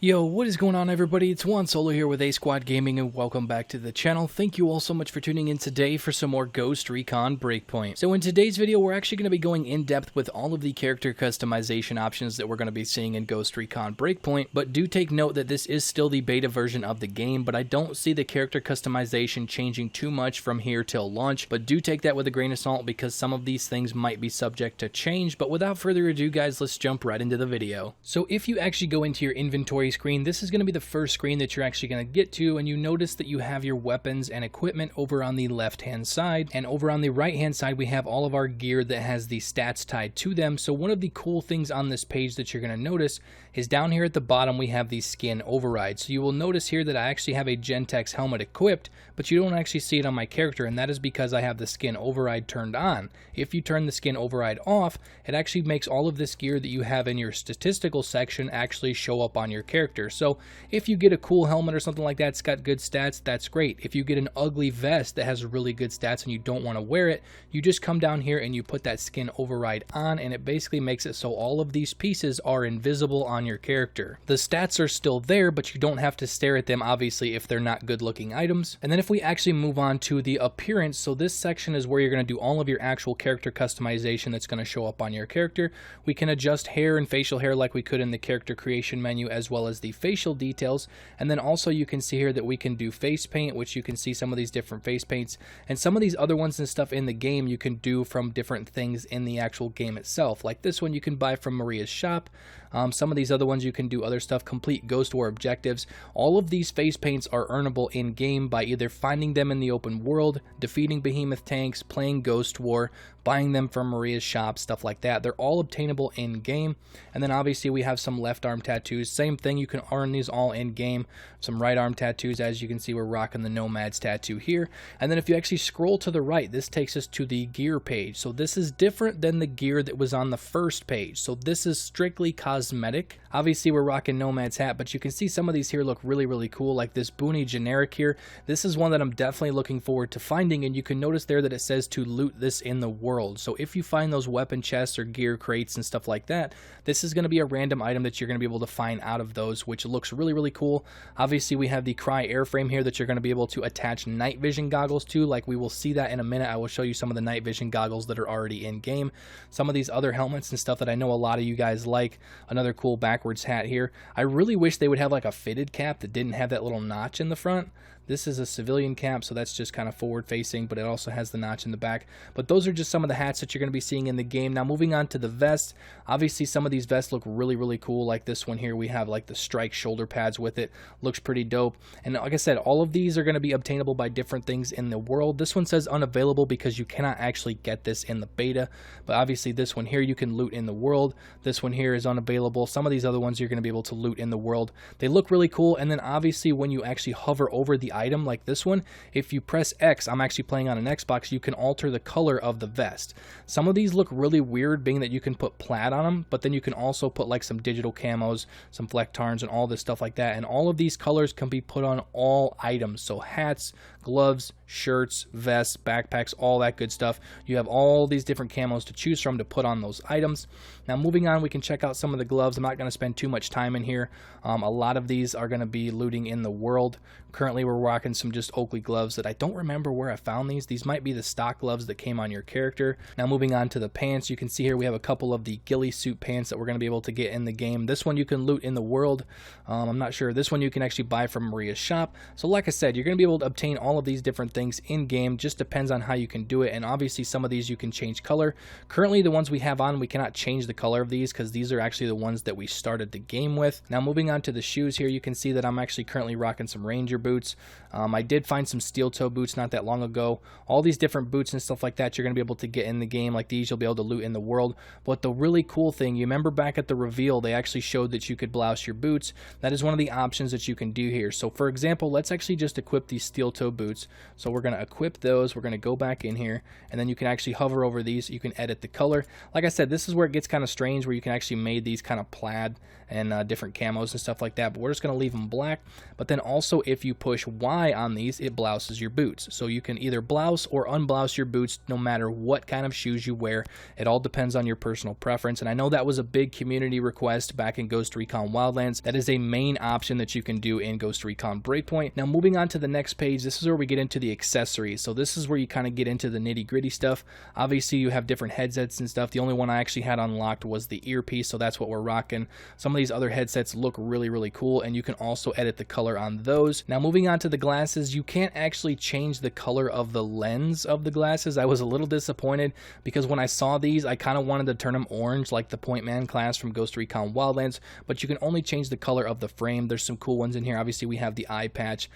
Yo, what is going on everybody? It's Juan Solo here with ASQD Gaming and welcome back to the channel. Thank you all so much for tuning in today for some more Ghost Recon Breakpoint. So in today's video, we're actually going to be going in depth with all of the character customization options that we're going to be seeing in Ghost Recon Breakpoint, but do take note that this is still the beta version of the game, but I don't see the character customization changing too much from here till launch, but do take that with a grain of salt because some of these things might be subject to change. But without further ado guys, let's jump right into the video. So if you actually go into your inventory screen, this is going to be the first screen that you're actually going to get to, and you notice that you have your weapons and equipment over on the left hand side, and over on the right hand side we have all of our gear that has the stats tied to them. So one of the cool things on this page that you're going to notice is down here at the bottom we have the skin override. So you will notice here that I actually have a Gentex helmet equipped, but you don't actually see it on my character, and that is because I have the skin override turned on. If you turn the skin override off, it actually makes all of this gear that you have in your statistical section actually show up on your character. So if you get a cool helmet or something like that, it's got good stats, that's great. If you get an ugly vest that has really good stats and you don't want to wear it, you just come down here and you put that skin override on, and it basically makes it so all of these pieces are invisible on your character. The stats are still there, but you don't have to stare at them obviously if they're not good looking items. And then if we actually move on to the appearance, so this section is where you're going to do all of your actual character customization that's going to show up on your character. We can adjust hair and facial hair like we could in the character creation menu, as well as the facial details. And then also you can see here that we can do face paint, which you can see some of these different face paints, and some of these other ones and stuff in the game you can do from different things in the actual game itself. Like this one you can buy from Maria's shop. Some of these other ones you can do other stuff, complete ghost war objectives. All of these face paints are earnable in game by either finding them in the open world, defeating behemoth tanks, playing ghost war, buying them from Maria's shop, stuff like that. They're all obtainable in game. And then obviously we have some left arm tattoos. Same thing, you can earn these all in game. Some right arm tattoos, as you can see we're rocking the Nomad's tattoo here. And then if you actually scroll to the right, this takes us to the gear page. So this is different than the gear that was on the first page. So this is strictly cosmetic. Obviously we're rocking Nomad's hat, but you can see some of these here look really cool, like this Booney generic here. This is one that I'm definitely looking forward to finding, and you can notice there that it says to loot this in the world. So if you find those weapon chests or gear crates and stuff like that, this is going to be a random item that you're going to be able to find out of those, which looks really cool. Obviously we have the Cry airframe here that you're going to be able to attach night vision goggles to, like we will see that in a minute. I will show you some of the night vision goggles that are already in game. Some of these other helmets and stuff that I know a lot of you guys like. Another cool backwards hat here. I really wish they would have like a fitted cap that didn't have that little notch in the front. This is a civilian cap, so that's just kind of forward facing, but it also has the notch in the back. But those are just some of the hats that you're going to be seeing in the game. Now moving on to the vest, obviously some of these vests look really cool. Like this one here, we have like the strike shoulder pads with it. Looks pretty dope. And like I said, all of these are going to be obtainable by different things in the world. This one says unavailable because you cannot actually get this in the beta, but obviously this one here you can loot in the world. This one here is unavailable. Some of these other ones you're going to be able to loot in the world. They look really cool. And then obviously when you actually hover over the item like this one, if you press X, I'm actually playing on an Xbox, you can alter the color of the vest. Some of these look really weird being that you can put plaid on them, but then you can also put like some digital camos, some flectarns, and all this stuff like that. And all of these colors can be put on all items, so hats, gloves, shirts, vests, backpacks, all that good stuff. You have all these different camos to choose from to put on those items. Now moving on, we can check out some of the gloves. I'm not going to spend too much time in here. A lot of these are going to be looting in the world. Currently we're rocking some just Oakley gloves that I don't remember where I found these. These might be the stock gloves that came on your character. Now moving on to the pants, you can see here we have a couple of the ghillie suit pants that we're going to be able to get in the game. This one you can loot in the world. I'm not sure. This one you can actually buy from Maria's shop. So like I said, you're going to be able to obtain all of these different things in game. Just depends on how you can do it, and obviously some of these you can change color. Currently the ones we have on, we cannot change the color of these because these are actually the ones that we started the game with. Now moving on to the shoes here, you can see that I'm actually currently rocking some Ranger boots. I did find some steel toe boots not that long ago. All these different boots and stuff like that you're going to be able to get in the game. Like these you'll be able to loot in the world. But the really cool thing, you remember back at the reveal they actually showed that you could blouse your boots. That is one of the options that you can do here. So for example, let's actually just equip these steel toe boots boots. So we're going to equip those. We're going to go back in here, and then you can actually hover over these. You can edit the color. Like I said, this is where it gets kind of strange, where you can actually make these kind of plaid and different camos and stuff like that, but we're just going to leave them black. But then also, if you push Y on these, it blouses your boots. So you can either blouse or unblouse your boots no matter what kind of shoes you wear. It all depends on your personal preference, and I know that was a big community request back in Ghost Recon Wildlands. That is a main option that you can do in Ghost Recon Breakpoint. Now moving on to the next page, this is where we get into the accessories. So this is where you kind of get into the nitty-gritty stuff. Obviously you have different headsets and stuff. The only one I actually had unlocked was the earpiece, so that's what we're rocking. Some of these other headsets look really cool, and you can also edit the color on those. Now moving on to the glasses, you can't actually change the color of the lens of the glasses. I was a little disappointed because when I saw these, I kind of wanted to turn them orange like the Point Man class from Ghost Recon Wildlands, but you can only change the color of the frame. There's some cool ones in here. Obviously we have the eye patch,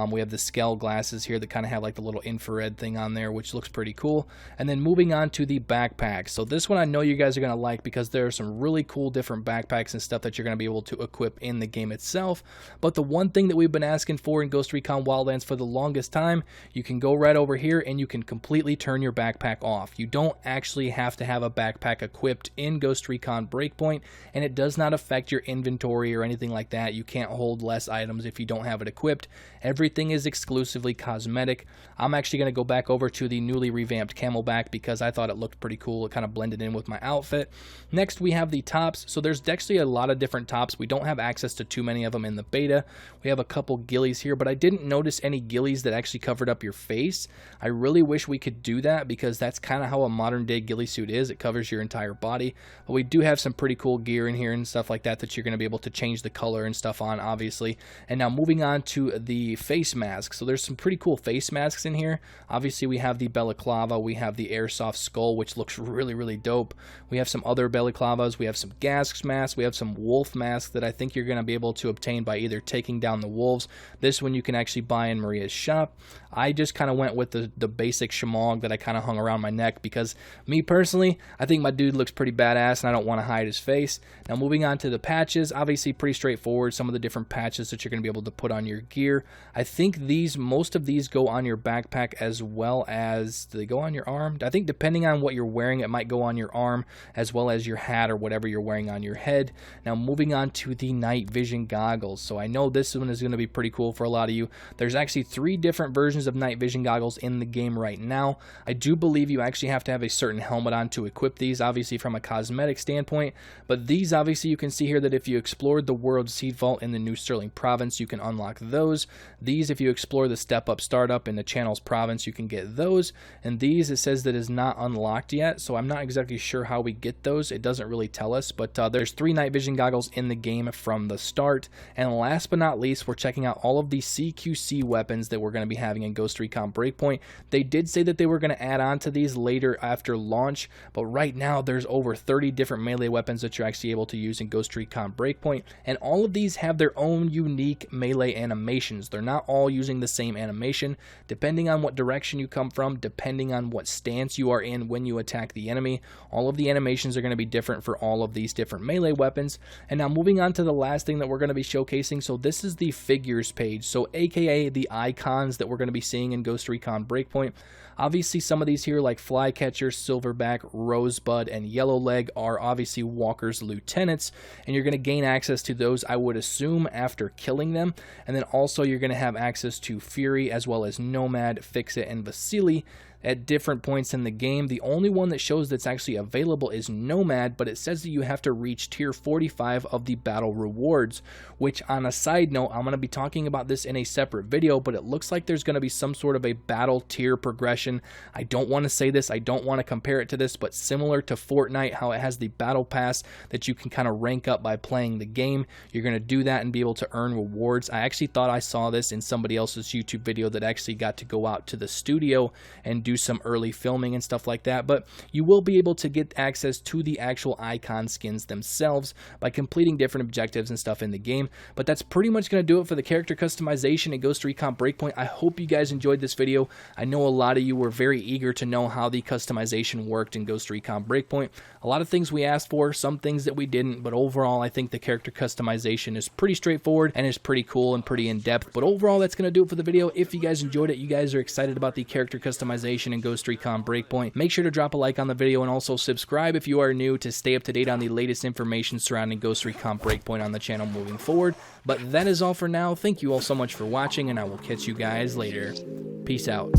we have the scale glasses here that kind of have like the little infrared thing on there, which looks pretty cool. And then moving on to the backpack. So this one I know you guys are going to like because there are some really cool different backpacks and stuff that you're going to be able to equip in the game itself. But the one thing that we've been asking for in Ghost Recon Wildlands for the longest time, you can go right over here and you can completely turn your backpack off. You don't actually have to have a backpack equipped in Ghost Recon Breakpoint, and it does not affect your inventory or anything like that. You can't hold less items if you don't have it equipped. Everything is exclusively cosmetic. I'm actually going to go back over to the newly revamped camelback because I thought it looked pretty cool. It kind of blended in with my outfit. Next we have the tops. So there's actually a lot of different tops. We don't have access to too many of them in the beta. We have a couple ghillies here, but I didn't notice any ghillies that actually covered up your face. I really wish we could do that because that's kind of how a modern day ghillie suit is. It covers your entire body. But we do have some pretty cool gear in here and stuff like that that you're going to be able to change the color and stuff on, obviously. And now moving on to the face mask. So there's some pretty cool face masks in here. Obviously we have the balaclava, we have the airsoft skull, which looks really dope. We have some other balaclavas, we have some gas masks, we have some wolf masks that I think you're going to be able to obtain by either taking down the wolves. This one you can actually buy in Maria's shop. I just kind of went with the basic shamog that I kind of hung around my neck because me personally, I think my dude looks pretty badass and I don't want to hide his face. Now moving on to the patches, obviously pretty straightforward. Some of the different patches that you're going to be able to put on your gear. I think most of these go on your backpack as well as, do they go on your arm? I think depending on what you're wearing, it might go on your arm as well as your hat or whatever you're wearing on your head. Now moving on to the night vision goggles. So I know this one is going to be pretty cool for a lot of you. There's actually 3 different versions of night vision goggles in the game right now. I do believe you actually have to have a certain helmet on to equip these, obviously from a cosmetic standpoint, but these obviously you can see here that if you explored the world seed vault in the New Sterling province, you can unlock those. These, if you explore the step up startup in the Channels province, you can get those. And these, it says that is not unlocked yet, so I'm not exactly sure how we get those. It doesn't really tell us, but there's 3 night vision goggles in the game from the start. And last but not least, we're checking out all of the CQC weapons that we're going to be having in Ghost Recon Breakpoint. They did say that they were going to add on to these later after launch, but right now there's over 30 different melee weapons that you're actually able to use in Ghost Recon Breakpoint, and all of these have their own unique melee animations. They're not all using the same animation. Depending on what direction you come from, depending on what stance you are in when you attack the enemy, all of the animations are going to be different for all of these different melee weapons. And now moving on to the last thing that we're going to be showcasing, so this is the figures page, so aka the icons that we're going to be seeing in Ghost Recon Breakpoint. Obviously some of these here like Flycatcher, Silverback, Rosebud, and Yellowleg are obviously Walker's lieutenants, and you're going to gain access to those, I would assume, after killing them. And then also you're going to have access to Fury as well as Nomad, Fixit, and Vasily at different points in the game. The only one that shows that's actually available is Nomad, but it says that you have to reach tier 45 of the battle rewards, which on a side note, I'm going to be talking about this in a separate video, but it looks like there's going to be some sort of a battle tier progression. I don't want to say this, I don't want to compare it to this, but similar to Fortnite, how it has the battle pass that you can kind of rank up by playing the game, you're going to do that and be able to earn rewards. I actually thought I saw this in somebody else's YouTube video that actually got to go out to the studio and do do some early filming and stuff like that, but you will be able to get access to the actual icon skins themselves by completing different objectives and stuff in the game. But that's pretty much going to do it for the character customization in Ghost Recon Breakpoint. I hope you guys enjoyed this video. I know a lot of you were very eager to know how the customization worked in Ghost Recon Breakpoint. A lot of things we asked for, some things that we didn't, but overall I think the character customization is pretty straightforward and is pretty cool and pretty in-depth. But overall, that's going to do it for the video. If you guys enjoyed it, you guys are excited about the character customization in Ghost Recon Breakpoint, make sure to drop a like on the video and also subscribe if you are new to stay up to date on the latest information surrounding Ghost Recon Breakpoint on the channel moving forward. But that is all for now. Thank you all so much for watching, and I will catch you guys later. Peace out.